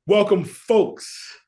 Welcome, folks.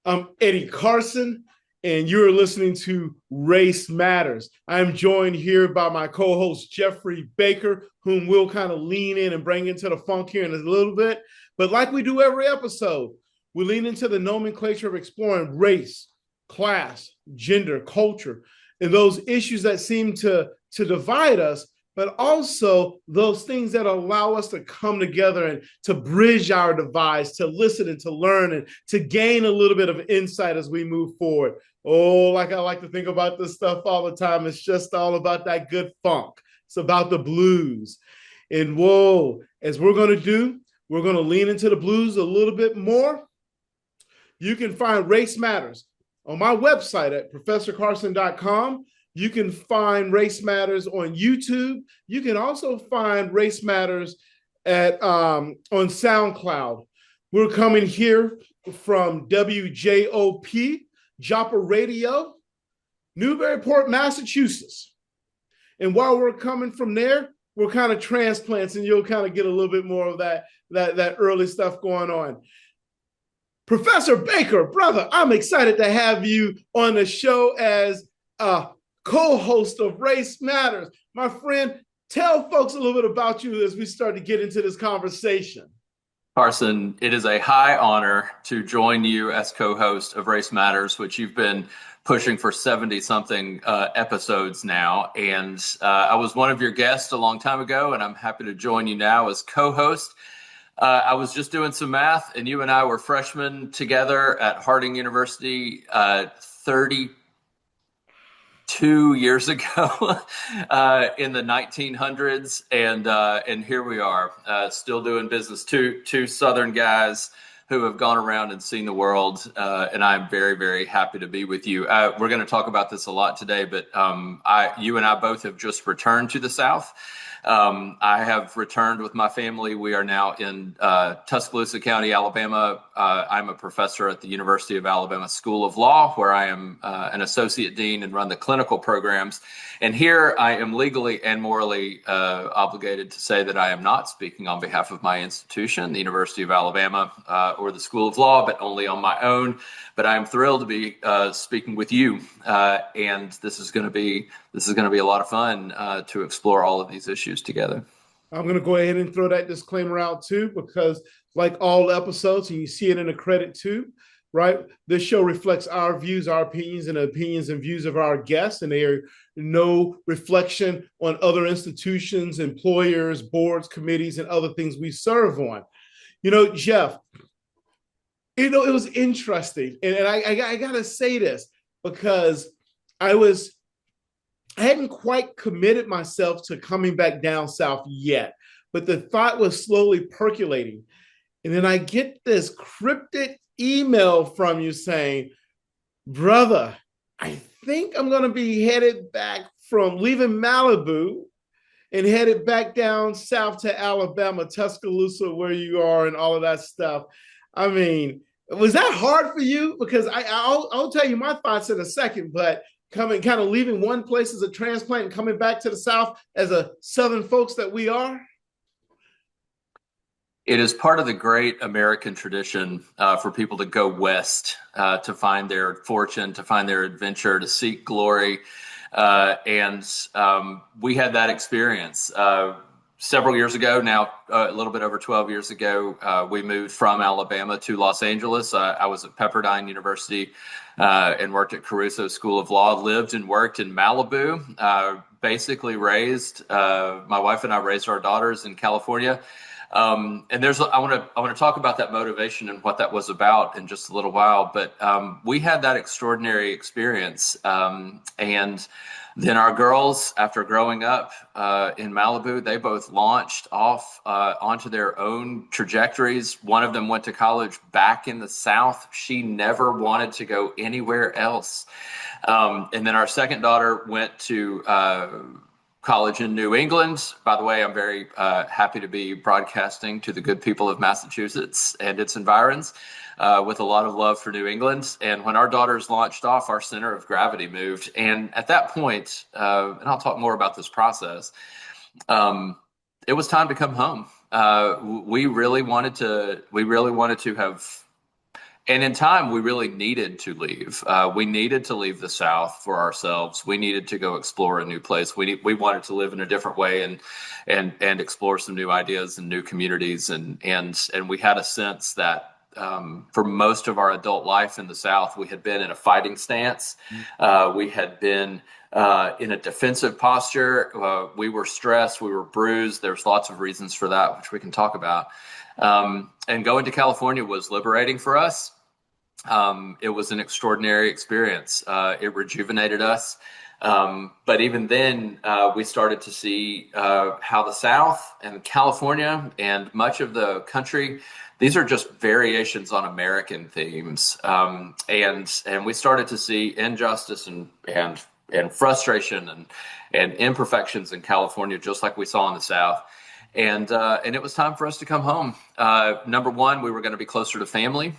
I'm Eddie Carson, and you're listening to Race Matters. I'm joined here by my co-host, Jeffrey Baker, whom we'll kind of lean in and bring into the funk here in a little bit. But like we do every episode, we lean into the nomenclature of exploring race, class, gender, culture, and those issues that seem to divide us, but also those things that allow us to come together and to bridge our divides, to listen and to learn and to gain a little bit of insight as we move forward. Oh, like I like to think about this stuff all the time. It's just all about that good funk. It's about the blues. And whoa, as we're going to lean into the blues a little bit more. You can find Race Matters on my website at professorcarson.com. You can find Race Matters on YouTube. You can also find Race Matters on SoundCloud. We're coming here from WJOP, Joppa Radio, Newburyport, Massachusetts. And while we're coming from there, we're kind of transplants, and you'll kind of get a little bit more of that early stuff going on. Professor Baker, brother, I'm excited to have you on the show as co-host of Race Matters. My friend, tell folks a little bit about you as we start to get into this conversation. Carson, it is a high honor to join you as co-host of Race Matters, which you've been pushing for 70-something episodes now. And I was one of your guests a long time ago, and I'm happy to join you now as co-host. I was just doing some math, and you and I were freshmen together at Harding University 32 years ago in the 1900s, and here we are still doing business. Two Southern guys who have gone around and seen the world, and I'm very, very happy to be with you. We're going to talk about this a lot today, but you and I both have just returned to the South. I have returned with my family. We are now in Tuscaloosa County, Alabama. I'm a professor at the University of Alabama School of Law, where I am an associate dean and run the clinical programs. And here I am legally and morally obligated to say that I am not speaking on behalf of my institution, the University of Alabama, or the School of Law, but only on my own. But I am thrilled to be speaking with you, and this is going to be a lot of fun to explore all of these issues together. I'm going to go ahead and throw that disclaimer out too, because like all episodes, and you see it in the credit too, right? This show reflects our views, our opinions, and the opinions and views of our guests, and they are no reflection on other institutions, employers, boards, committees, and other things we serve on. You know, Jeff, it was interesting, and I got to say this because I hadn't quite committed myself to coming back down south yet, but the thought was slowly percolating. And then I get this cryptic email from you saying, brother, I think I'm going to be headed back from leaving Malibu and headed back down south to Alabama, Tuscaloosa, where you are and all of that stuff. I mean, was that hard for you? Because I'll tell you my thoughts in a second, but kind of leaving one place as a transplant and coming back to the South as a Southern folks that we are? It is part of the great American tradition for people to go west to find their fortune, to find their adventure, to seek glory. And we had that experience. Several years ago, now a little bit over 12 years ago, we moved from Alabama to Los Angeles. I was at Pepperdine University and worked at Caruso School of Law, lived and worked in Malibu, basically raised, my wife and I raised our daughters in California. And I want to talk about that motivation and what that was about in just a little while. But we had that extraordinary experience. And then our girls, after growing up in Malibu, they both launched off onto their own trajectories. One of them went to college back in the South. She never wanted to go anywhere else. And then our second daughter went to college in New England. By the way, I'm very happy to be broadcasting to the good people of Massachusetts and its environs with a lot of love for New England. And when our daughters launched off, our center of gravity moved. And at that point, and I'll talk more about this process, it was time to come home. We really wanted to have, and in time, we really needed to leave. We needed to leave the South for ourselves. We needed to go explore a new place. We wanted to live in a different way and explore some new ideas and new communities. And we had a sense that for most of our adult life in the South, we had been in a fighting stance. We had been in a defensive posture. We were stressed. We were bruised. There's lots of reasons for that, which we can talk about. And going to California was liberating for us. It was an extraordinary experience. It rejuvenated us. But even then, we started to see how the South and California and much of the country, these are just variations on American themes. And we started to see injustice and frustration and imperfections in California, just like we saw in the South. And it was time for us to come home. Number one, we were going to be closer to family,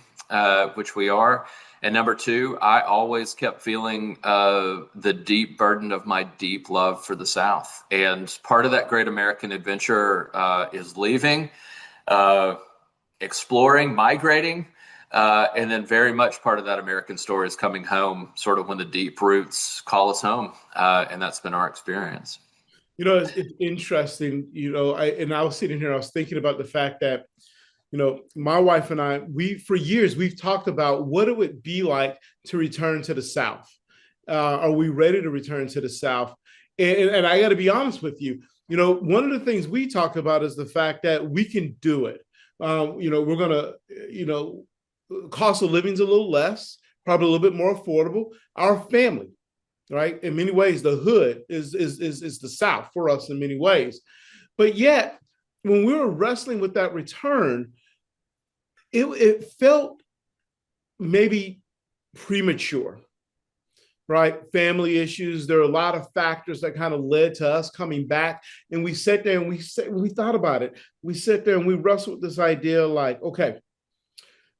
which we are. And number two, I always kept feeling the deep burden of my deep love for the South. And part of that great American adventure is leaving, exploring, migrating. And then very much part of that American story is coming home, sort of when the deep roots call us home. And that's been our experience. It's interesting, I was sitting here, I was thinking about the fact that, my wife and I, for years, we've talked about what it would be like to return to the South. Are we ready to return to the South? And I got to be honest with you, one of the things we talked about is the fact that we can do it. We're going to, cost of living's a little less, probably a little bit more affordable. Our family, right? In many ways, the hood is the South for us in many ways. But yet, when we were wrestling with that return, it felt maybe premature, right? Family issues. There are a lot of factors that kind of led to us coming back. And we sat there and we thought about it. We sat there and we wrestled with this idea like, okay,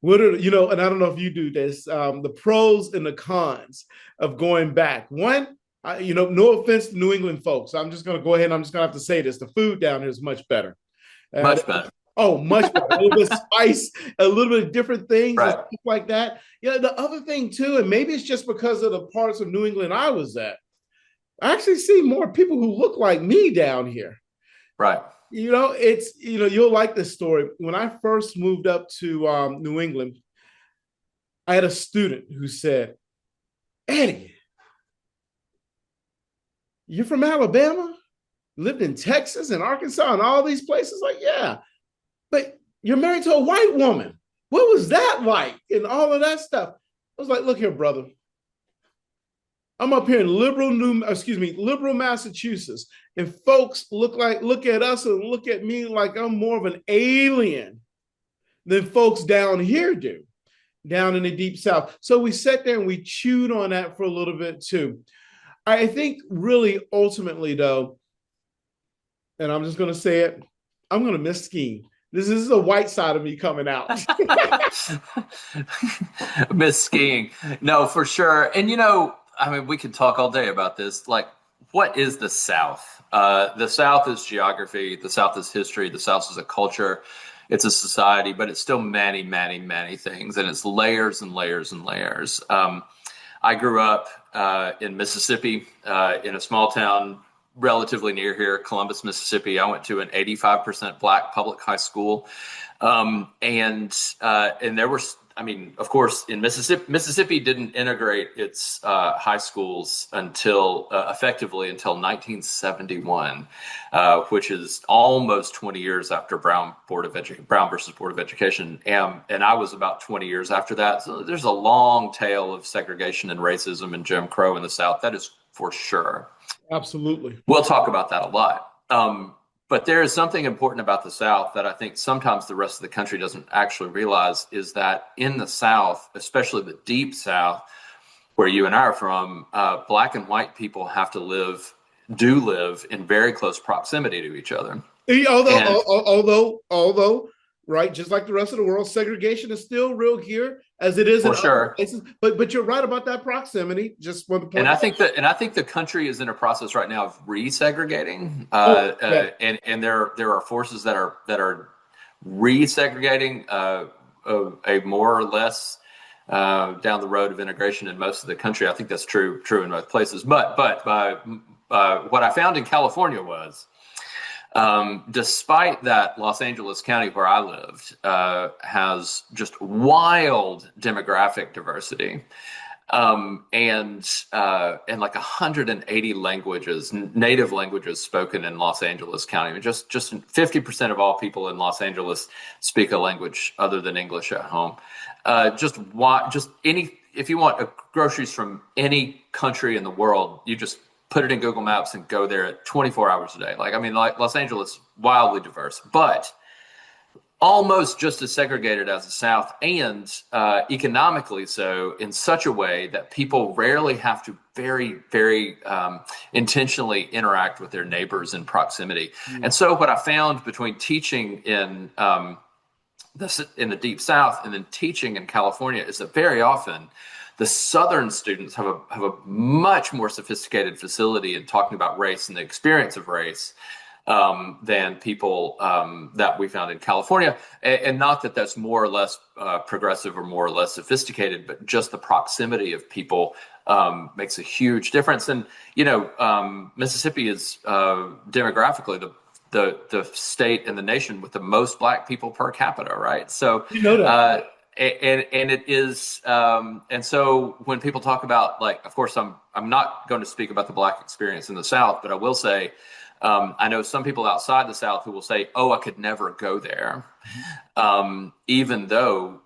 what are, and I don't know if you do this, the pros and the cons of going back. One, no offense to New England folks. I'm just going to go ahead and I'm just going to have to say this. The food down here is much better. Much better. Oh, much better. A little bit of spice, a little bit of different things, right. And stuff like that. The other thing too, and maybe it's just because of the parts of New England I was at, I actually see more people who look like me down here. Right. You'll like this story. When I first moved up to New England, I had a student who said, "Eddie, you're from Alabama? Lived in Texas and Arkansas and all these places?" Like, yeah, but you're married to a white woman. What was that like? And all of that stuff. I was like, look here, brother. I'm up here in liberal Massachusetts, and folks look at us and look at me like I'm more of an alien than folks down here do, down in the deep South. So we sat there and we chewed on that for a little bit too. I think really ultimately though, and I'm just going to say it, I'm going to miss skiing. This is a white side of me coming out. Miss skiing. No, for sure. And, we could talk all day about this. Like, what is the South? The South is geography. The South is history. The South is a culture. It's a society, but it's still many, many, many things. And it's layers and layers and layers. I grew up in Mississippi, in a small town relatively near here, Columbus, Mississippi. I went to an 85% Black public high school. And there were, of course, in Mississippi didn't integrate its high schools effectively until 1971, which is almost 20 years after Brown versus Board of Education. And I was about 20 years after that. So there's a long tail of segregation and racism and Jim Crow in the South. That is for sure. Absolutely. We'll talk about that a lot. But there is something important about the South that I think sometimes the rest of the country doesn't actually realize, is that in the South, especially the deep South, where you and I are from, Black and white people have to live do live in very close proximity to each other. Although, And although, right, just like the rest of the world, segregation is still real here, as it is in for other sure. places. But you're right about that proximity. Just want to point. And I think the country is in a process right now of resegregating, Oh, yeah. and there are forces that are resegregating a more or less down the road of integration in most of the country. I think that's true in most places. But what I found in California was, despite that, Los Angeles County, where I lived, has just wild demographic diversity. And like 180 languages, native languages spoken in Los Angeles County. I mean, just 50% of all people in Los Angeles speak a language other than English at home. If you want groceries from any country in the world, you just put it in Google Maps and go there 24 hours a day. Like Los Angeles, wildly diverse, but almost just as segregated as the South, and economically so, in such a way that people rarely have to very, very intentionally interact with their neighbors in proximity. And so what I found between teaching in the Deep South and then teaching in California is that very often the Southern students have a much more sophisticated facility in talking about race and the experience of race than people that we found in California. And not that that's more or less progressive or more or less sophisticated, but just the proximity of people makes a huge difference. And, Mississippi is demographically the state in the nation with the most Black people per capita, right? So, You know that. and it is, and so when people talk about, like, of course, I'm not going to speak about the Black experience in the South, but I will say, I know some people outside the South who will say, "Oh, I could never go there," even though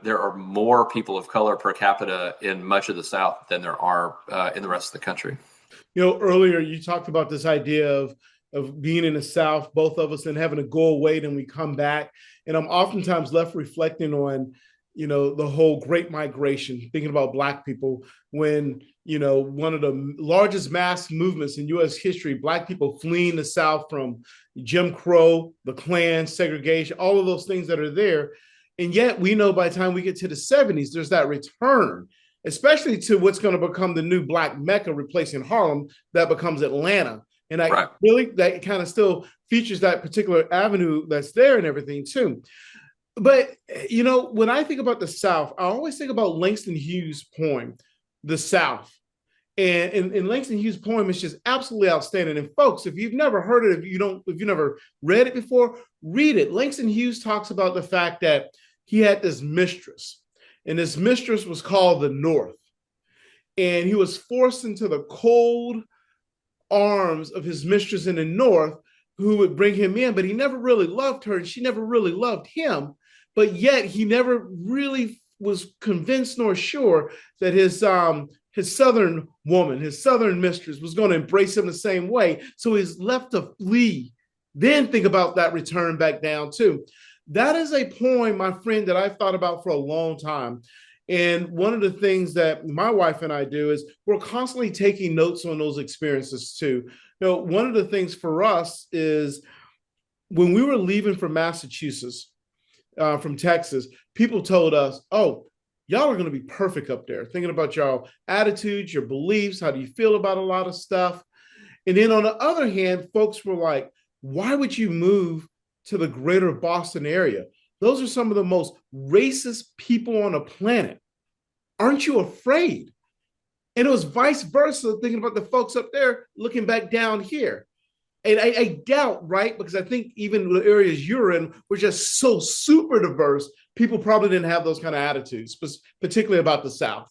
there are more people of color per capita in much of the South than there are in the rest of the country. Earlier you talked about this idea of being in the South, both of us, and having to go away, then we come back. And I'm oftentimes left reflecting on, the whole Great Migration, thinking about Black people when, one of the largest mass movements in U.S. history, Black people fleeing the South from Jim Crow, the Klan, segregation, all of those things that are there. And yet we know by the time we get to the 70s, there's that return, especially to what's going to become the new Black Mecca replacing Harlem, that becomes Atlanta. And that kind of still features that particular avenue that's there and everything too. But, when I think about the South, I always think about Langston Hughes' poem, The South. And in Langston Hughes' poem, it's just absolutely outstanding. And folks, if you've never heard it, if you've never read it before, read it. Langston Hughes talks about the fact that he had this mistress, and this mistress was called the North. And he was forced into the cold arms of his mistress in the North, who would bring him in, but he never really loved her and she never really loved him. But yet he never really was convinced nor sure that his Southern woman, his Southern mistress, was going to embrace him the same way. So he's left to flee. Then think about that return back down too. That is a poem, my friend, that I've thought about for a long time. And one of the things that my wife and I do is we're constantly taking notes on those experiences too. One of the things for us is when we were leaving from Massachusetts, from Texas, people told us, "Oh, y'all are going to be perfect up there," thinking about y'all attitudes, your beliefs, how do you feel about a lot of stuff. And then on the other hand, folks were like, "Why would you move to the greater Boston area? Those are some of the most racist people on the planet. Aren't you afraid?" And it was vice versa, thinking about the folks up there looking back down here. And I doubt, right? Because I think even the areas you're in were just so super diverse, people probably didn't have those kind of attitudes, particularly about the South.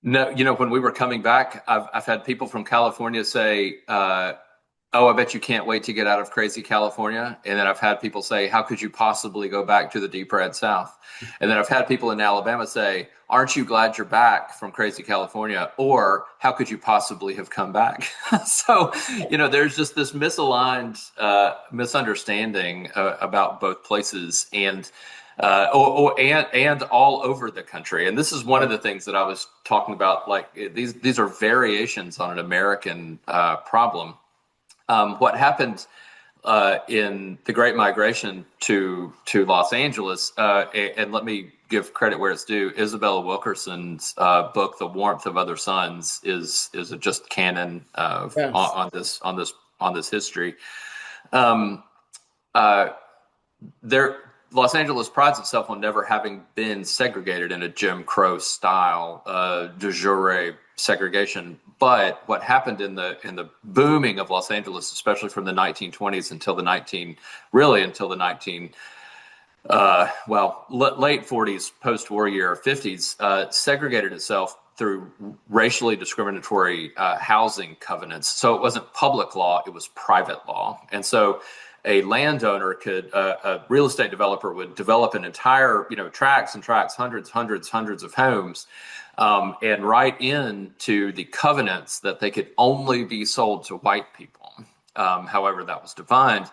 No, when we were coming back, I've had people from California say, "Oh, I bet you can't wait to get out of crazy California." And then I've had people say, "How could you possibly go back to the deep red South?" And then I've had people in Alabama say, "Aren't you glad you're back from crazy California?" Or, "How could you possibly have come back?" So, there's just this misaligned misunderstanding about both places. And and all over the country. And this is one of the things that I was talking about. Like these are variations on an American problem. What happened in the Great Migration to Los Angeles, and let me give credit where it's due. Isabella Wilkerson's book, "The Warmth of Other Suns," is a just canon Yes. on this history. Um, uh, there, Los Angeles prides itself on never having been segregated in a Jim Crow style de jure segregation. But what happened in the booming of Los Angeles, especially from the 1920s until the 19 really until the 19 late 40s, post-war year 50s, segregated itself through racially discriminatory housing covenants. So it wasn't public law, it was private law. And so a landowner could, a real estate developer would develop an entire, tracts and tracts, hundreds of homes, and write into the covenants that they could only be sold to white people, however that was defined.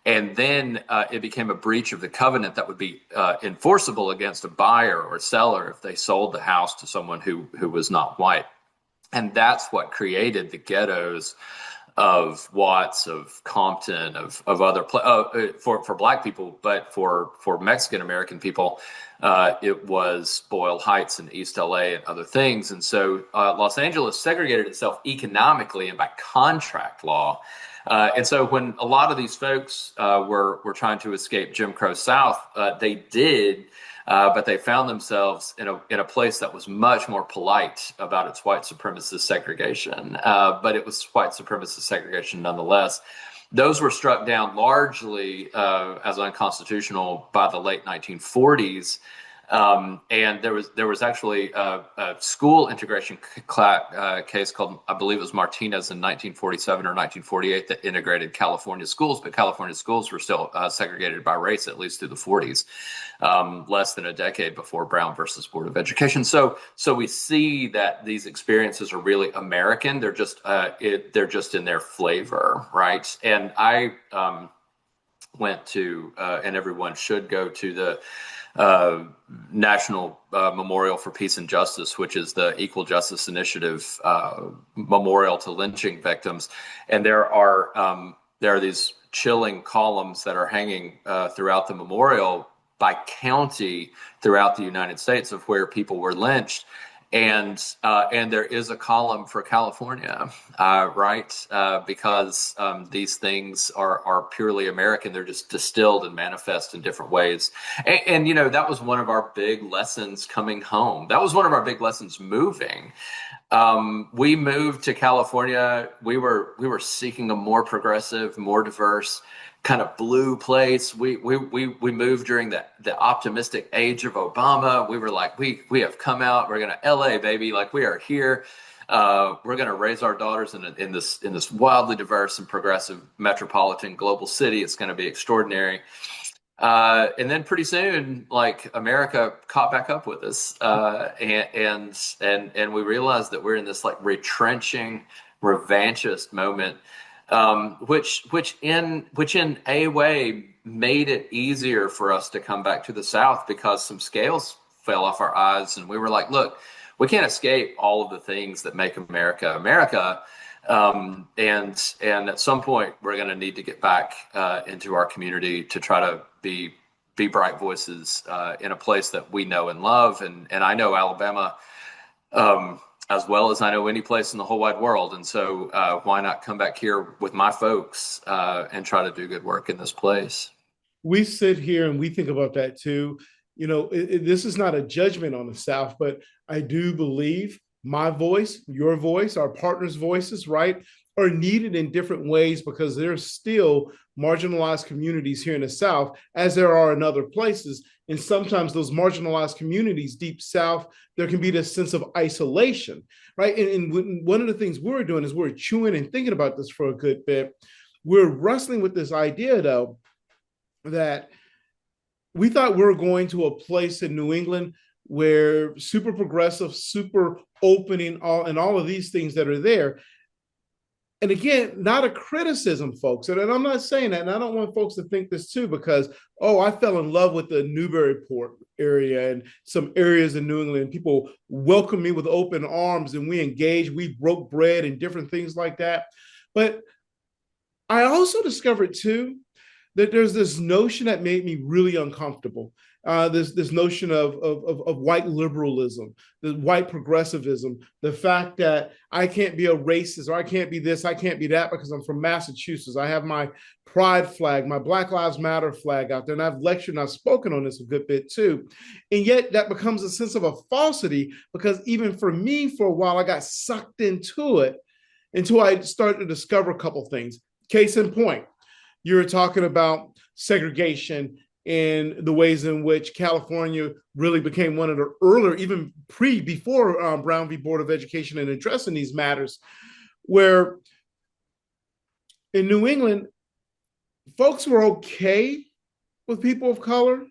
And then it became a breach of the covenant that would be enforceable against a buyer or seller if they sold the house to someone who was not white. And that's what created the ghettos of Watts, of Compton, of other for black people, but for Mexican American people, it was Boyle Heights and East LA and other things. And so Los Angeles segregated itself economically and by contract law. And so when a lot of these folks were trying to escape Jim Crow South, they did. But they found themselves in a place that was much more polite about its white supremacist segregation. But it was white supremacist segregation nonetheless. Those were struck down largely as unconstitutional by the late 1940s. And there was actually a school integration case called, I believe it was Martinez in 1947 or 1948, that integrated California schools, but California schools were still segregated by race, at least through the 40s, less than a decade before Brown versus Board of Education. So we see that these experiences are really American. They're just in their flavor, right? And I went to, and everyone should go to the National Memorial for Peace and Justice, which is the Equal Justice Initiative memorial to lynching victims. And there are these chilling columns that are hanging throughout the memorial by county throughout the United States of where people were lynched. And there is a column for California, right? Because these things are purely American. They're just distilled and manifest in different ways. And that was one of our big lessons coming home. That was one of our big lessons moving. We moved to California. We were seeking a more progressive, more diverse kind of blue place. We moved during the optimistic age of Obama. We were like, we have come out. We're gonna LA, baby. Like, we are here. We're gonna raise our daughters in this wildly diverse and progressive metropolitan global city. It's gonna be extraordinary. And then pretty soon, like, America caught back up with us, and we realized that we're in this like retrenching, revanchist moment. Which in a way made it easier for us to come back to the South, because some scales fell off our eyes, and we were like, look, we can't escape all of the things that make America America. And at some point we're going to need to get back into our community to try to be bright voices in a place that we know and love. And I know Alabama as well as I know any place in the whole wide world. And so why not come back here with my folks and try to do good work in this place? We sit here and we think about that too. This is not a judgment on the South, but I do believe my voice, your voice, our partners' voices, right, are needed in different ways, because there's still marginalized communities here in the South, as there are in other places. And sometimes those marginalized communities deep South, there can be this sense of isolation, right? And one of the things we're doing is we're chewing and thinking about this for a good bit. We're wrestling with this idea, though, that we thought we were going to a place in New England where super progressive, super opening, and all of these things that are there. And again, not a criticism, folks. And I'm not saying that. And I don't want folks to think this too, because, oh, I fell in love with the Newburyport area and some areas in New England. People welcomed me with open arms and we engaged. We broke bread and different things like that. But I also discovered too that there's this notion that made me really uncomfortable. This notion of white liberalism, the white progressivism, the fact that I can't be a racist or I can't be this, I can't be that because I'm from Massachusetts. I have my pride flag, my Black Lives Matter flag out there, and I've lectured and I've spoken on this a good bit too. And yet that becomes a sense of a falsity because even for me, for a while, I got sucked into it until I started to discover a couple things. Case in point, you were talking about segregation and the ways in which California really became one of the earlier, even before Brown v. Board of Education and addressing these matters, where in New England, folks were okay with people of color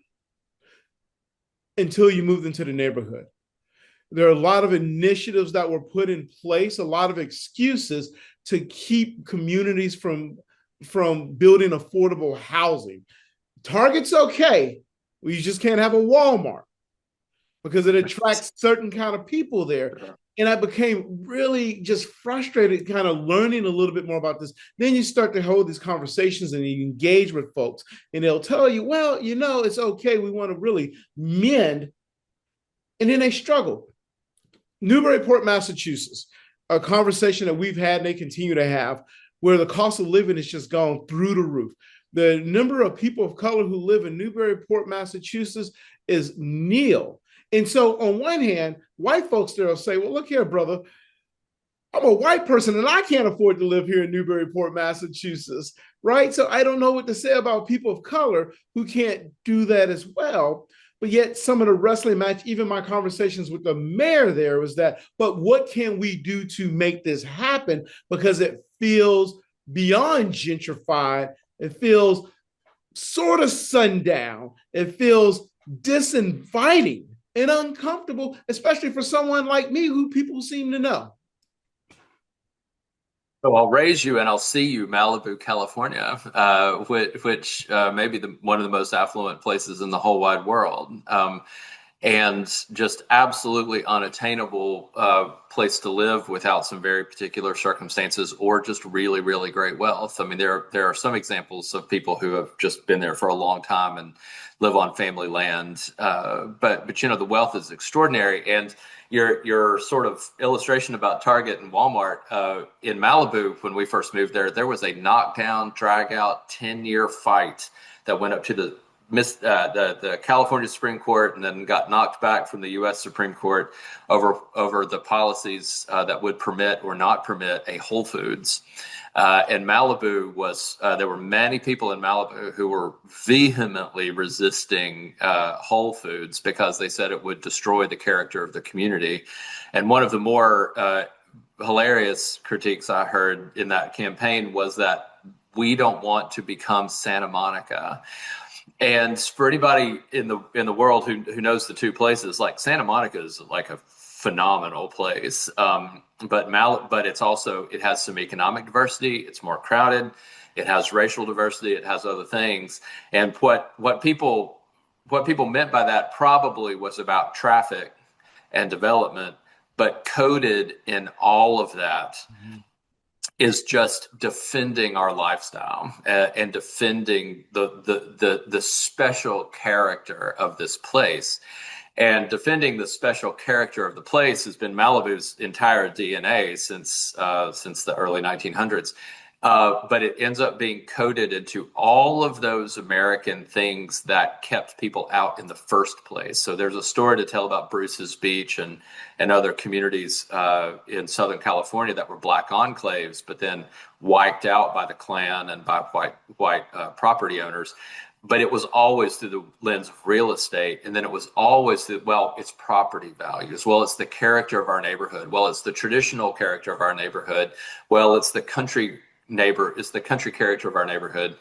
until you moved into the neighborhood. There are a lot of initiatives that were put in place, a lot of excuses to keep communities from building affordable housing. Target's okay. Well, you just can't have a Walmart because it attracts certain kind of people there. And I became really just frustrated, kind of learning a little bit more about this. Then you start to hold these conversations and you engage with folks, and they'll tell you, well, you know, it's okay. We want to really mend. And then they struggle. Newburyport, Massachusetts, a conversation that we've had and they continue to have, where the cost of living has just gone through the roof. The number of people of color who live in Newburyport, Massachusetts is nil. And so on one hand, white folks there will say, well, look here, brother, I'm a white person and I can't afford to live here in Newburyport, Massachusetts, right? So I don't know what to say about people of color who can't do that as well. But yet some of the wrestling match, even my conversations with the mayor there was that, but what can we do to make this happen? Because it feels beyond gentrified. It feels sort of sundown. It feels disinviting and uncomfortable, especially for someone like me who people seem to know. So I'll raise you and I'll see you, Malibu, California, which may be one of the most affluent places in the whole wide world, and just absolutely unattainable place to live without some very particular circumstances or just really, really great wealth. I mean, there are some examples of people who have just been there for a long time and live on family land, but you know, the wealth is extraordinary. And your sort of illustration about Target and Walmart in Malibu, when we first moved there, there was a knockdown, drag out 10-year fight that went up to the California Supreme Court and then got knocked back from the U.S. Supreme Court over the policies that would permit or not permit a Whole Foods. And Malibu there were many people in Malibu who were vehemently resisting Whole Foods because they said it would destroy the character of the community. And one of the more hilarious critiques I heard in that campaign was that we don't want to become Santa Monica. And for anybody in the world who knows the two places, like Santa Monica is like a phenomenal place. But it's also, it has some economic diversity. It's more crowded. It has racial diversity. It has other things. And what people meant by that probably was about traffic and development, but coded in all of that is just defending our lifestyle and defending the special character of this place. And defending the special character of the place has been Malibu's entire DNA since the early 1900s. But it ends up being coded into all of those American things that kept people out in the first place. So there's a story to tell about Bruce's Beach and other communities in Southern California that were black enclaves, but then wiped out by the Klan and by white property owners. But it was always through the lens of real estate. And then it was always it's property values. Well, it's the character of our neighborhood. Well, it's the traditional character of our neighborhood. Well, it's the country character of our neighborhood.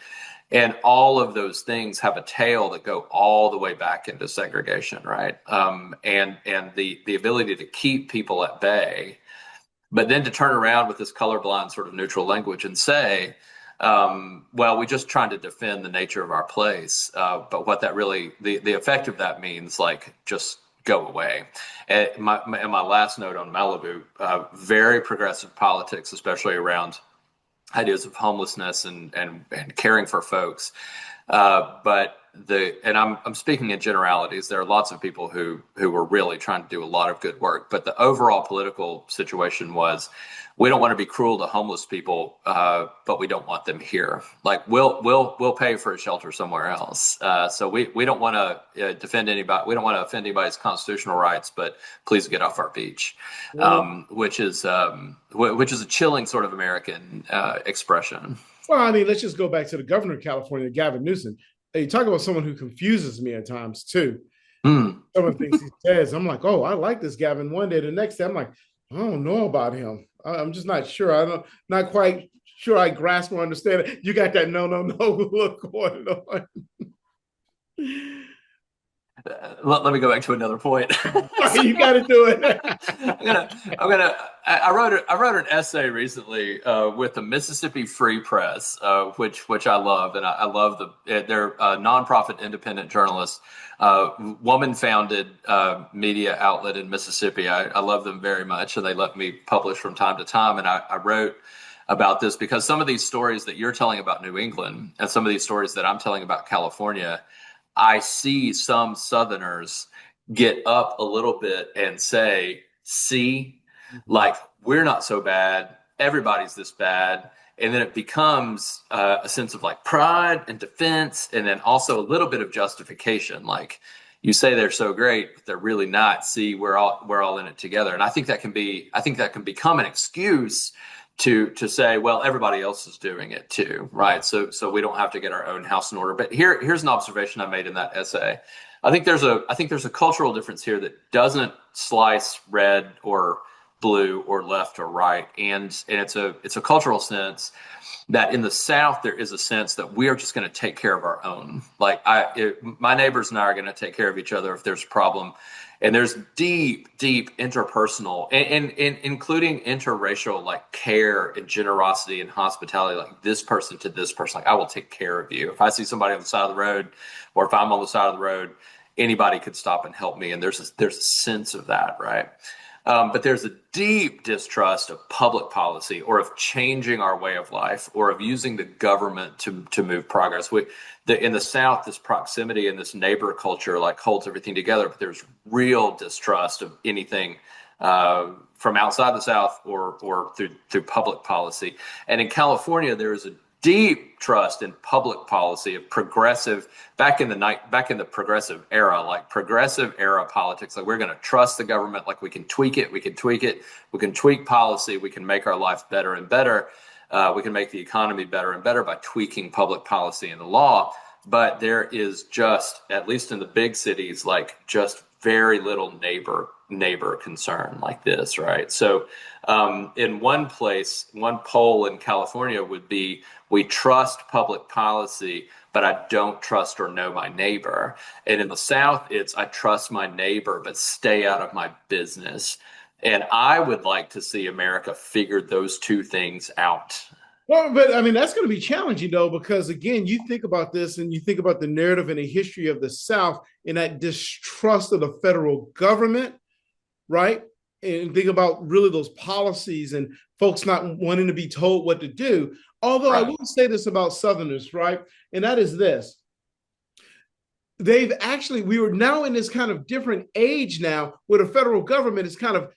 And all of those things have a tail that go all the way back into segregation, right? And the ability to keep people at bay But then to turn around with this colorblind sort of neutral language and say, well, we're just trying to defend the nature of our place. But what that really, the effect of that means, like, just go away. And my last note on Malibu, very progressive politics, especially around ideas of homelessness and caring for folks. But I'm speaking in generalities. There are lots of people who were really trying to do a lot of good work. But the overall political situation was, we don't want to be cruel to homeless people, but we don't want them here. Like, we'll pay for a shelter somewhere else. So we don't want to defend anybody. We don't want to offend anybody's constitutional rights, but please get off our beach, which is a chilling sort of American expression. Well, I mean, let's just go back to the governor of California, Gavin Newsom. Hey, you talk about someone who confuses me at times too. Some of the things he says, I'm like, oh, I like this Gavin one day. The next day, I'm like, I don't know about him. I'm just not sure. Not quite sure I grasp or understand it. You got that no look going on. Let me go back to another point. You got to do it. I wrote an essay recently with the Mississippi Free Press, which I love, and I love they're a nonprofit independent journalist, woman founded media outlet in Mississippi. I love them very much, and they let me publish from time to time. And I wrote about this because some of these stories that you're telling about New England and some of these stories that I'm telling about California, I see some Southerners get up a little bit and say, see, like, we're not so bad. Everybody's this bad. And then it becomes a sense of like pride and defense, and then also a little bit of justification. Like, you say they're so great, but they're really not. See, we're all in it together. And I think that can become an excuse to say, well, everybody else is doing it too, right? So we don't have to get our own house in order. But here's an observation I made in that essay. I think there's a cultural difference here that doesn't slice red or blue or left or right, and it's a cultural sense that in the South there is a sense that we are just going to take care of our own. Like, my neighbors and I are going to take care of each other if there's a problem. And there's deep interpersonal and including interracial, like, care and generosity and hospitality, like this person to this person. Like, I will take care of you. If I see somebody on the side of the road, or if I'm on the side of the road, anybody could stop and help me. And there's a sense of that, right? But there's a deep distrust of public policy, or of changing our way of life, or of using the government to move progress. In the South, this proximity and this neighbor culture, like, holds everything together, but there's real distrust of anything from outside the South or through public policy. And in California, there is a deep trust in public policy of progressive, back in the progressive era, like progressive era politics. Like, we're going to trust the government. Like, we can tweak it, we can tweak policy, we can make our life better and better. We can make the economy better and better by tweaking public policy and the law. But there is just, at least in the big cities, like, just very little neighbor concern like this, right? So in one poll in California would be, we trust public policy, but I don't trust or know my neighbor. And in the South, it's, I trust my neighbor, but stay out of my business. And I would like to see America figure those two things out. Well, but I mean, that's going to be challenging, though, because again, you think about this and you think about the narrative and the history of the South and that distrust of the federal government, right? And think about really those policies and folks not wanting to be told what to do. Although right. I will say this about Southerners, right? And that is this. We were now in this kind of different age now where the federal government is kind of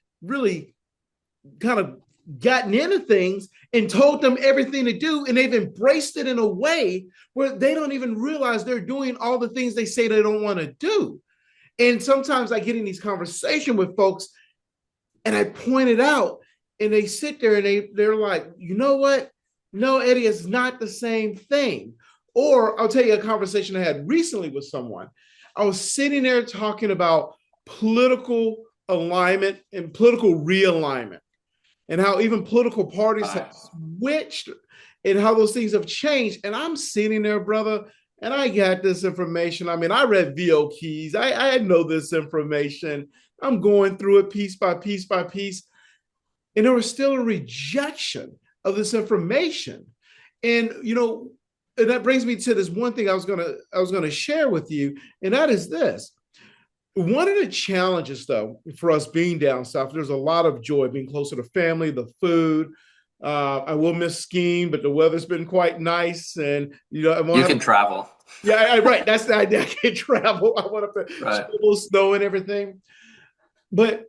gotten into things and told them everything to do, and they've embraced it in a way where they don't even realize they're doing all the things they say they don't want to do. And sometimes I get in these conversations with folks and I point it out, and they sit there and they're like, you know what? No, Eddie, it's not the same thing. Or I'll tell you a conversation I had recently with someone. I was sitting there talking about political alignment and political realignment, and how even political parties have switched and how those things have changed. And I'm sitting there, brother, and I got this information. I mean, I read VO Keys. I know this information. I'm going through it piece by piece by piece. And there was still a rejection of this information. And, and that brings me to this one thing I was gonna share with you, and that is this. One of the challenges, though, for us being down south, there's a lot of joy being closer to family, the food. I will miss skiing, but the weather's been quite nice, and I won't You have. can travel. Yeah, right. That's the idea. I can travel. I want up to Right. shovel snow and everything. But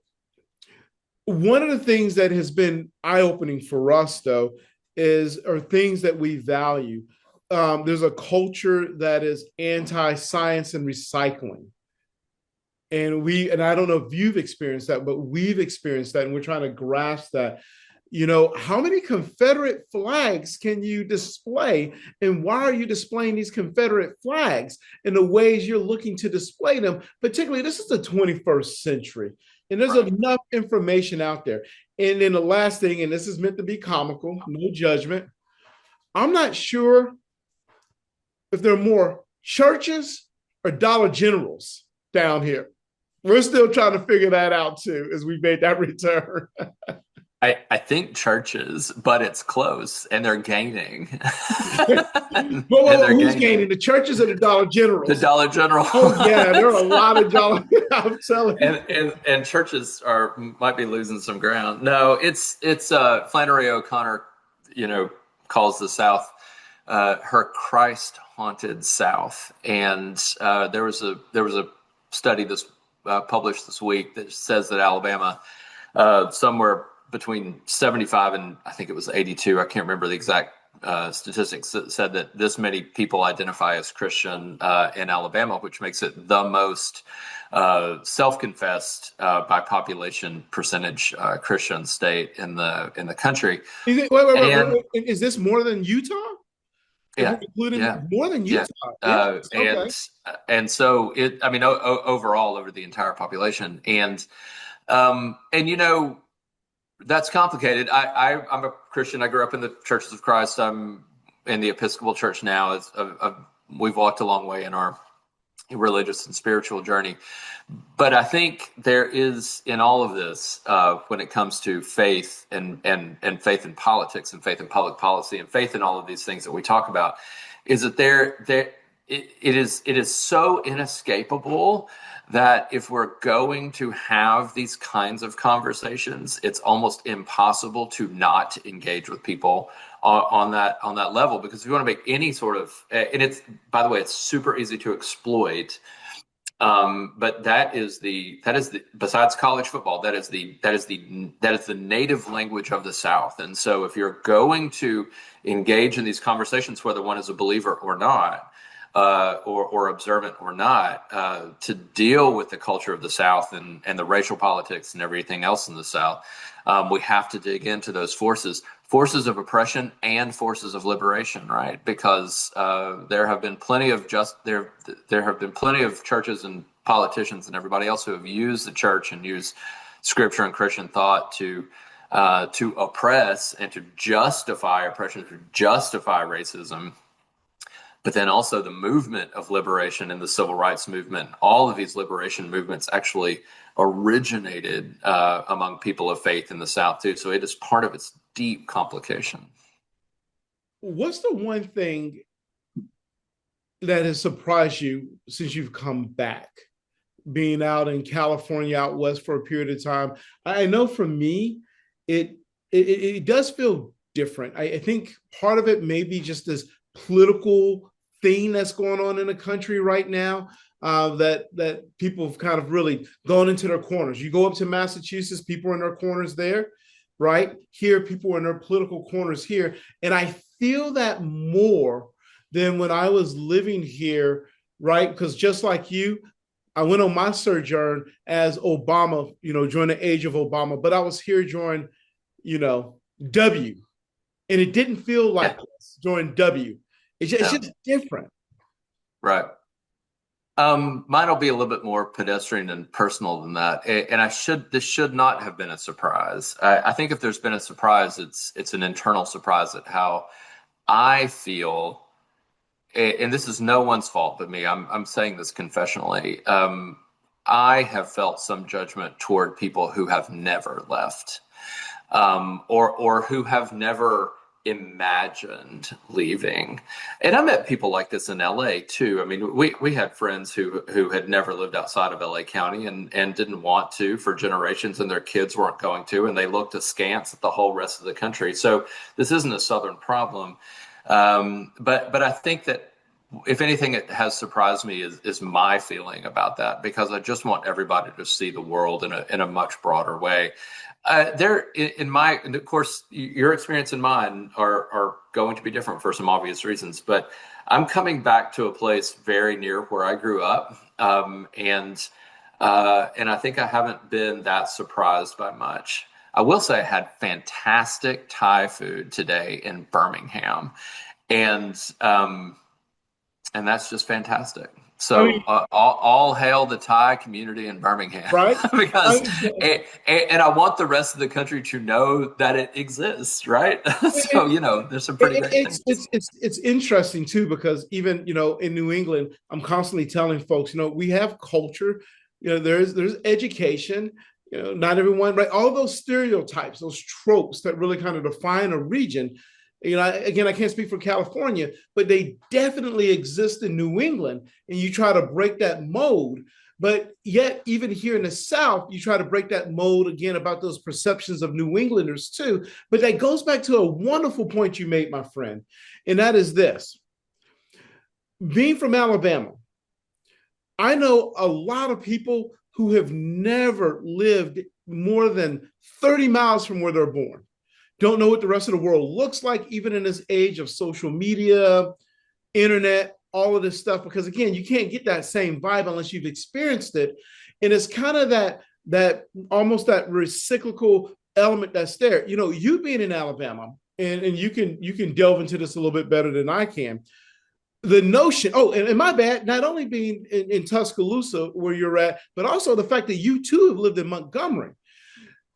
one of the things that has been eye-opening for us, though, are things that we value. There's a culture that is anti-science and recycling. And I don't know if you've experienced that, but we've experienced that, and we're trying to grasp that. How many Confederate flags can you display, and why are you displaying these Confederate flags in the ways you're looking to display them? Particularly, this is the 21st century, and there's enough information out there. And then the last thing, and this is meant to be comical, no judgment. I'm not sure if there are more churches or Dollar Generals down here. We're still trying to figure that out too, as we made that return. I think churches, but it's close, and they're gaining. Well, who's gaining? The churches or the Dollar Generals? The Dollar General. Oh yeah, there are a lot of Dollar. I'm telling you. And churches might be losing some ground. No, it's Flannery O'Connor, calls the South her Christ haunted South, and there was a study published this week that says that Alabama, somewhere between 75 and I think it was 82, I can't remember the exact statistics, said that this many people identify as Christian in Alabama, which makes it the most self-confessed by population percentage Christian state in the country. Wait. Is this more than Utah? Yeah, more than Utah. Yeah. Okay. And so overall over the entire population, and that's complicated. I'm a Christian. I grew up in the Churches of Christ. I'm in the Episcopal Church now. We've walked a long way in our religious and spiritual journey. But I think there is, in all of this, when it comes to faith and faith in politics and faith in public policy and faith in all of these things that we talk about, is that it is so inescapable that if we're going to have these kinds of conversations, it's almost impossible to not engage with people on that level. Because if you want to make any sort of, and it's, by the way, it's super easy to exploit. But that is the besides college football, that is the native language of the South. And so if you're going to engage in these conversations, whether one is a believer or not, or observant or not, to deal with the culture of the South and the racial politics and everything else in the South, we have to dig into those forces of oppression and forces of liberation, right? Because there have been plenty of churches and politicians and everybody else who have used the church and used scripture and Christian thought to oppress and to justify oppression, to justify racism. But then also the movement of liberation and the civil rights movement, all of these liberation movements actually originated among people of faith in the South too. So it is part of its deep complication. What's the one thing that has surprised you since you've come back, being out in California, out west for a period of time? I know for me, it does feel different. I think part of it may be just this political thing that's going on in the country right now, that people have kind of really gone into their corners. You go up to Massachusetts, people are in their corners there, right? Here, people are in their political corners here. And I feel that more than when I was living here, right? Because just like you, I went on my sojourn as Obama, during the age of Obama, but I was here during, W. And it didn't feel like this during W. It's just different. Right. Mine will be a little bit more pedestrian and personal than that. And this should not have been a surprise. I think if there's been a surprise, it's an internal surprise at how I feel. And this is no one's fault but me. I'm saying this confessionally. I have felt some judgment toward people who have never left. or who have never imagined leaving. And I met people like this in LA too. I mean, we had friends who had never lived outside of LA County and didn't want to for generations, and their kids weren't going to, and they looked askance at the whole rest of the country. So this isn't a Southern problem. But I think that if anything, it has surprised me is my feeling about that, because I just want everybody to see the world in a much broader way. And of course, your experience and mine are going to be different for some obvious reasons, but I'm coming back to a place very near where I grew up. And I think I haven't been that surprised by much. I will say I had fantastic Thai food today in Birmingham, and that's just fantastic. I So mean, all hail the Thai community in Birmingham, right? I because mean, and I want the rest of the country to know that it exists, right? So there's some pretty great it's things. it's interesting too, because even in New England, I'm constantly telling folks, we have culture, there's education, not everyone, right? All those stereotypes, those tropes that really kind of define a region. Again, I can't speak for California, but they definitely exist in New England, and you try to break that mold. But yet, even here in the South, you try to break that mold again about those perceptions of New Englanders too. But that goes back to a wonderful point you made, my friend. And that is this: being from Alabama, I know a lot of people who have never lived more than 30 miles from where they're born, don't know what the rest of the world looks like, even in this age of social media, internet, all of this stuff, because again, you can't get that same vibe unless you've experienced it. And it's kind of that almost that reciprocal element that's there. You being in Alabama, and you can delve into this a little bit better than I can. The notion, and my bad, not only being in Tuscaloosa where you're at, but also the fact that you too have lived in Montgomery,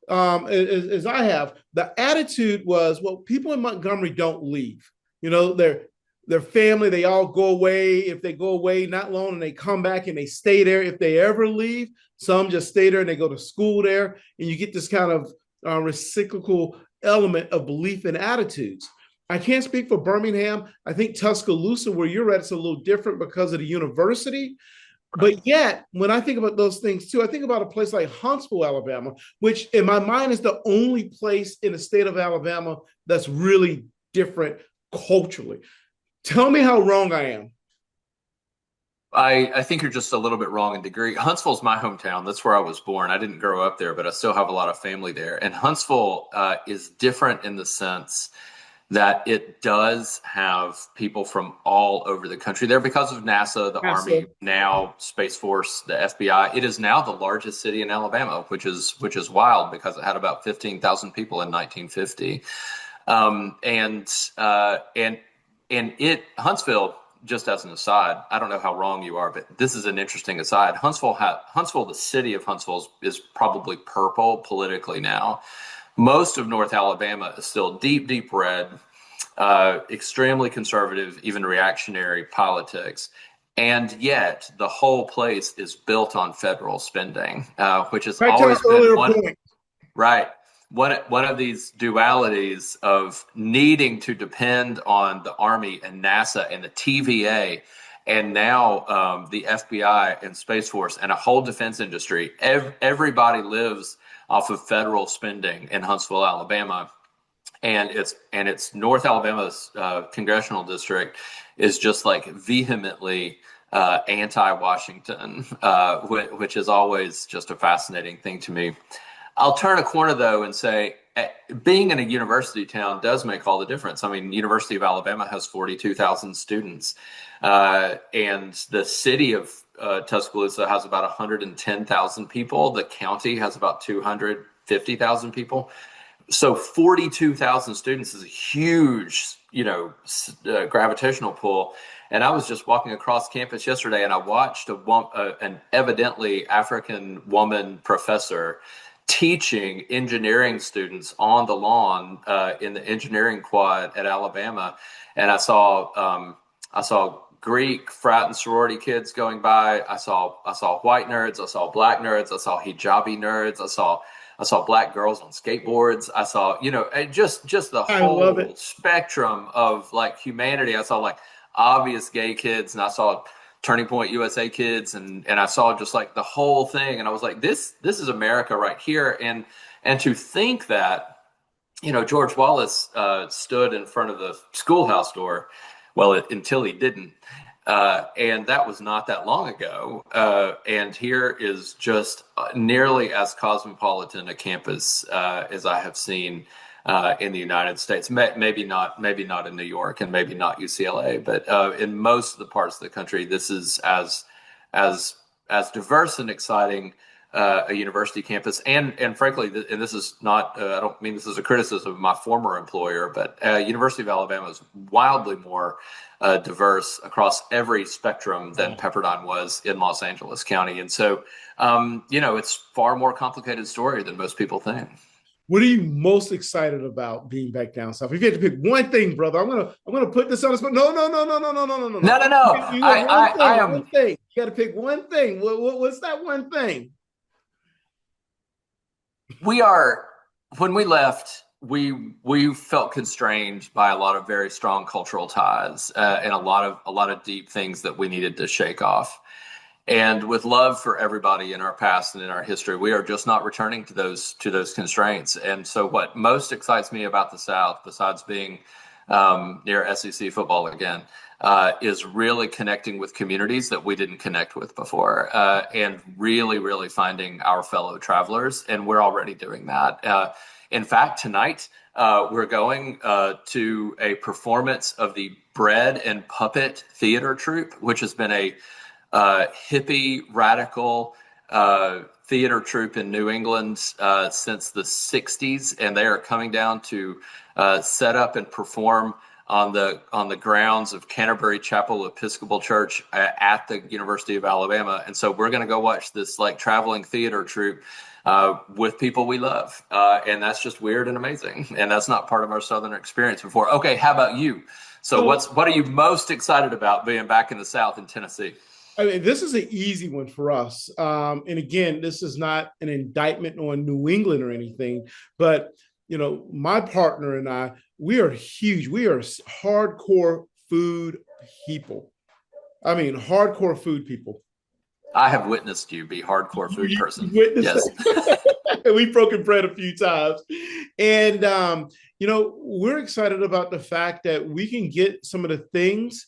as I have. The attitude was, well, people in Montgomery don't leave. Their family, they all go away. If they go away not long and they come back and they stay there, if they ever leave, some just stay there and they go to school there. And you get this kind of reciprocal element of belief and attitudes. I can't speak for Birmingham. I think Tuscaloosa, where you're at, it's a little different because of the university. But yet, when I think about those things too, I think about a place like Huntsville, Alabama, which in my mind is the only place in the state of Alabama that's really different culturally. Tell me how wrong I am. I think you're just a little bit wrong in degree. Huntsville's my hometown. That's where I was born. I didn't grow up there, but I still have a lot of family there. And Huntsville is different in the sense that it does have people from all over the country there because of NASA, the Army, Absolutely. now Space Force, the FBI. It is now the largest city in Alabama, which is wild because it had about 15,000 people in 1950. And Huntsville, just as an aside, I don't know how wrong you are, but this is an interesting aside. Huntsville, the city of Huntsville is probably purple politically now. Most of North Alabama is still deep, deep red, extremely conservative, even reactionary politics. And yet the whole place is built on federal spending, which has Back to our always been earlier one, point. right. One of these dualities of needing to depend on the Army and NASA and the TVA, and now the FBI and Space Force and a whole defense industry. Everybody lives off of federal spending in Huntsville, Alabama, and it's North Alabama's congressional district is just like vehemently anti-Washington, which is always just a fascinating thing to me. I'll turn a corner though and say being in a university town does make all the difference. I mean, University of Alabama has 42,000 students, and the city of Tuscaloosa has about 110,000 people. The county has about 250,000 people. So 42,000 students is a huge, gravitational pull. And I was just walking across campus yesterday, and I watched an evidently African woman professor teaching engineering students on the lawn in the engineering quad at Alabama, and I saw Greek frat and sorority kids going by. I saw white nerds. I saw black nerds. I saw hijabi nerds. I saw I saw black girls on skateboards. I saw, just the I love whole it. spectrum of like humanity. I saw like obvious gay kids, and I saw Turning Point USA kids, and I saw just like the whole thing, and I was like, this is America right here. And to think that, George Wallace stood in front of the schoolhouse door, well, until he didn't. And that was not that long ago. And here is just nearly as cosmopolitan a campus as I have seen in the United States. Maybe not in New York, and maybe not UCLA, but in most of the parts of the country, this is as as diverse and exciting a university campus. And frankly, and this is not, I don't mean this as a criticism of my former employer, but University of Alabama is wildly more diverse across every spectrum than Pepperdine was in Los Angeles County. And so, it's far more complicated story than most people think. What are you most excited about being back down south? If you had to pick one thing, brother, I'm gonna put this on the spot. No, no, no, no, no, no, no, no, no, no. No, no, no. You got one I thing, am. one thing. You got to pick one thing. What's that one thing? We are. When we left, we felt constrained by a lot of very strong cultural ties and a lot of deep things that we needed to shake off. And with love for everybody in our past and in our history, we are just not returning to those constraints. And so, what most excites me about the South, besides being near SEC football again, is really connecting with communities that we didn't connect with before, and really, really finding our fellow travelers. And we're already doing that. In fact, tonight we're going to a performance of the Bread and Puppet Theater Troupe, which has been a hippie, radical theater troupe in New England since the 60s, and they are coming down to set up and perform on the grounds of Canterbury Chapel Episcopal Church at the University of Alabama. And so we're going to go watch this like traveling theater troupe with people we love, and that's just weird and amazing. And that's not part of our Southern experience before. Okay, how about you? So what are you most excited about being back in the South in Tennessee? I mean, this is an easy one for us. And again, this is not an indictment on New England or anything, but my partner and I, we are huge. We are hardcore food people. I mean, hardcore food people. I have witnessed you be hardcore food person. Witnessed Yes. We've broken bread a few times. And, we're excited about the fact that we can get some of the things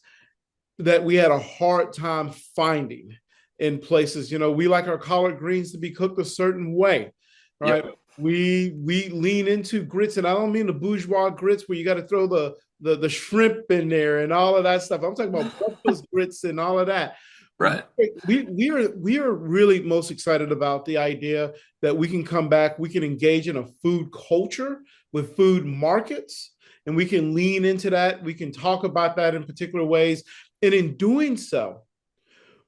that we had a hard time finding in places. We like our collard greens to be cooked a certain way, right? Yep. We lean into grits, and I don't mean the bourgeois grits where you got to throw the shrimp in there and all of that stuff. I'm talking about breakfast grits and all of that. Right. We are really most excited about the idea that we can come back, we can engage in a food culture with food markets, and we can lean into that. We can talk about that in particular ways. And in doing so,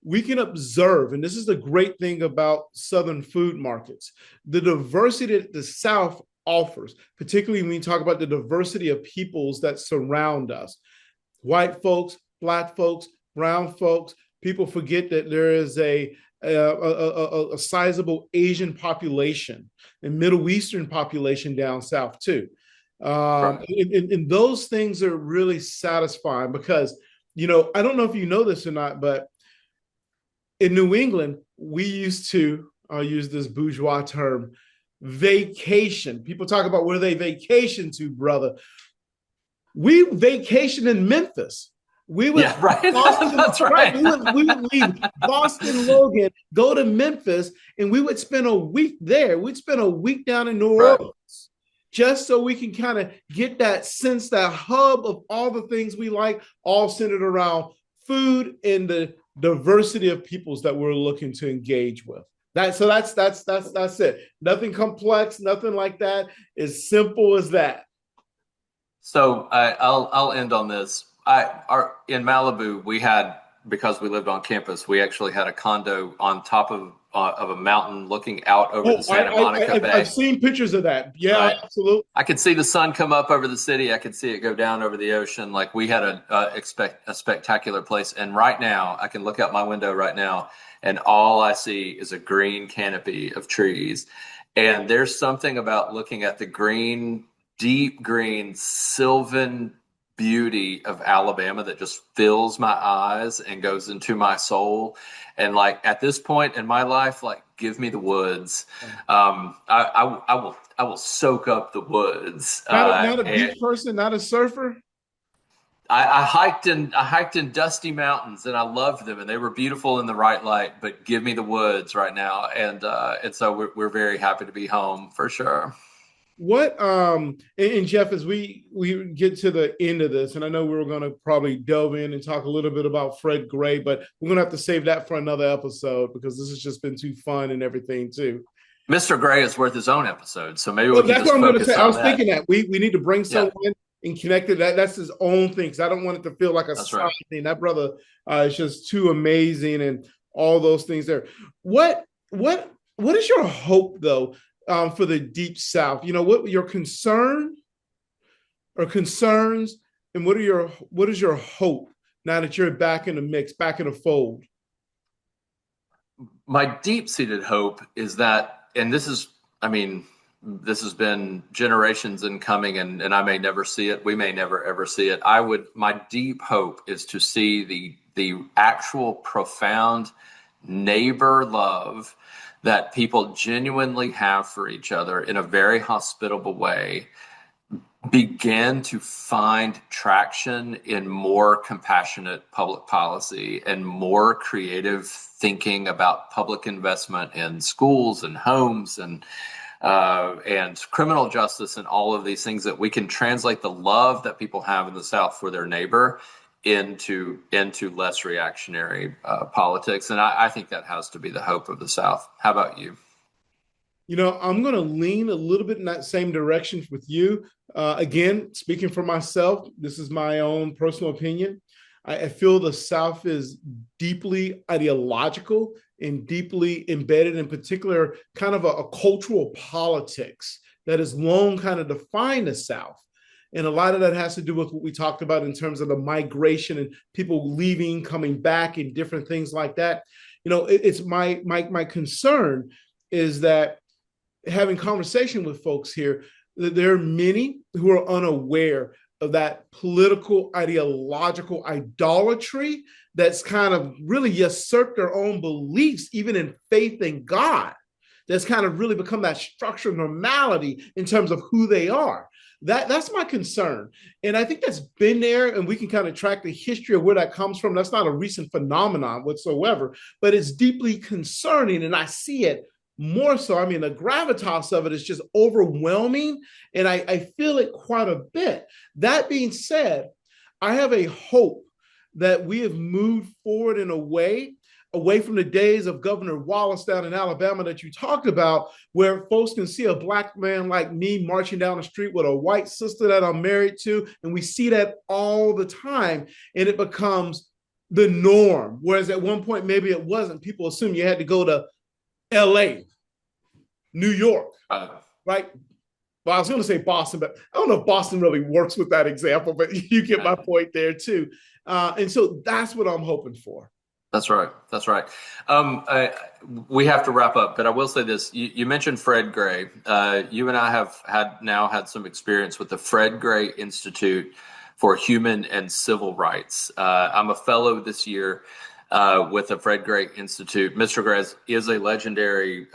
we can observe, and this is the great thing about Southern food markets, the diversity that the South offers, particularly when we talk about the diversity of peoples that surround us. White folks, Black folks, brown folks. People forget that there is a sizable Asian population and Middle Eastern population down South too. Right. And those things are really satisfying because I don't know if you know this or not, but in New England, we used to, I'll use this bourgeois term, vacation. People talk about where they vacation to, brother. We vacation in Memphis. We would, yeah, right. Boston, that's right. We would leave Boston, Logan, go to Memphis, and we would spend a week there. We'd spend a week down in New Orleans. Just so we can kind of get that sense, that hub of all the things we like, all centered around food and the diversity of peoples that we're looking to engage with. That's it. Nothing complex, nothing like that. As simple as that. So I'll end on this. In Malibu, we had, because we lived on campus, we actually had a condo on top of a mountain looking out over the Santa Monica Bay. I've seen pictures of that. Yeah, right. Absolutely. I could see the sun come up over the city. I could see it go down over the ocean. Like we had a spectacular place. And right now, I can look out my window right now, and all I see is a green canopy of trees. And there's something about looking at the green, deep green, sylvan beauty of Alabama that just fills my eyes and goes into my soul. And like at this point in my life, like give me the woods. I will soak up the woods. Not a And beach person, not a surfer. I hiked in dusty mountains and I loved them and they were beautiful in the right light. But give me the woods right now, and so we're very happy to be home for sure. What and Jeff, as we get to the end of this, and I know we were going to probably delve in and talk a little bit about Fred Gray, but we're going to have to save that for another episode because this has just been too fun and everything too. Mr. Gray is worth his own episode, so maybe we Well, can that's what just I'm going to say. focus I on was that. thinking that we need to bring Yeah, someone in and connect it. That's his own thing because I don't want it to feel like a that's side right. thing. That brother is just too amazing and all those things there. What what is your hope though for the Deep South? You know, what your concern or concerns, and what is your hope now that you're back in the mix, back in the fold? My deep-seated hope is that, and this is, I mean, this has been generations in coming, and I may never see it. We may never ever see it. My deep hope is to see the actual profound neighbor love that people genuinely have for each other in a very hospitable way began to find traction in more compassionate public policy and more creative thinking about public investment in schools and homes and criminal justice and all of these things, that we can translate the love that people have in the South for their neighbor into less reactionary politics. And I think that has to be the hope of the South. How about you? You know, I'm going to lean a little bit in that same direction with you. Again, speaking for myself, this is my own personal opinion. I feel the South is deeply ideological and deeply embedded, in particular, kind of a cultural politics that has long kind of defined the South. And a lot of that has to do with what we talked about in terms of the migration and people leaving, coming back, and different things like that. You know, it's my concern is that having conversation with folks here, that there are many who are unaware of that political ideological idolatry that's kind of really usurped their own beliefs, even in faith in God. That's kind of really become that structural normality in terms of who they are. That's my concern. And I think that's been there, and we can kind of track the history of where that comes from. That's not a recent phenomenon whatsoever, but it's deeply concerning, and I see it more so. I mean, the gravitas of it is just overwhelming, and I feel it quite a bit. That being said, I have a hope that we have moved forward in a way away from the days of Governor Wallace down in Alabama that you talked about, where folks can see a black man like me marching down the street with a white sister that I'm married to, and we see that all the time, and it becomes the norm. Whereas at one point, maybe it wasn't. People assume you had to go to LA, New York, Uh, right? Well, I was going to say Boston, but I don't know if Boston really works with that example, but you get my point there too. And so that's what I'm hoping for. That's right. That's right. We have to wrap up, but I will say this. You mentioned Fred Gray. You and I have had some experience with the Fred Gray Institute for Human and Civil Rights. I'm a fellow this year with the Fred Gray Institute. Mr. Gray is a legendary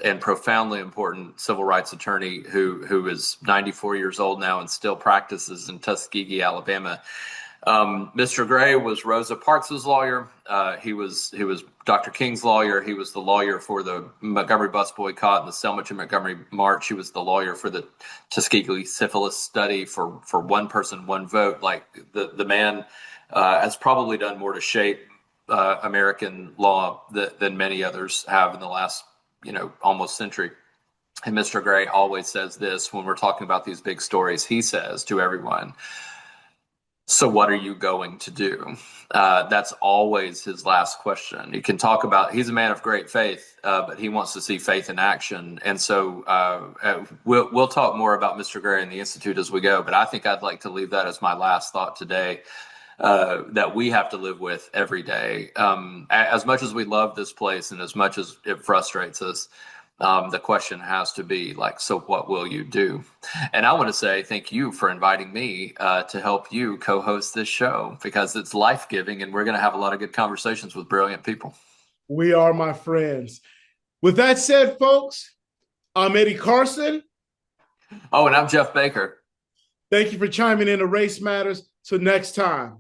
and profoundly important civil rights attorney who is 94 years old now and still practices in Tuskegee, Alabama. Mr. Gray was Rosa Parks's lawyer. He was Dr. King's lawyer. He was the lawyer for the Montgomery bus boycott and the Selma to Montgomery march. He was the lawyer for the Tuskegee syphilis study for one person, one vote. Like the man has probably done more to shape American law than many others have in the last almost century. And Mr. Gray always says this when we're talking about these big stories. He says to everyone, so what are you going to do? That's always his last question. You can talk about, he's a man of great faith, but he wants to see faith in action. And so we'll talk more about Mr. Gray and the Institute as we go, but I think I'd like to leave that as my last thought today, that we have to live with every day. As much as we love this place and as much as it frustrates us, The question has to be like, so what will you do? And I want to say thank you for inviting me to help you co-host this show, because it's life-giving and we're going to have a lot of good conversations with brilliant people. We are, my friends. With that said, folks, I'm Eddie Carson. Oh, and I'm Jeff Baker. Thank you for chiming in to Race Matters. Till next time.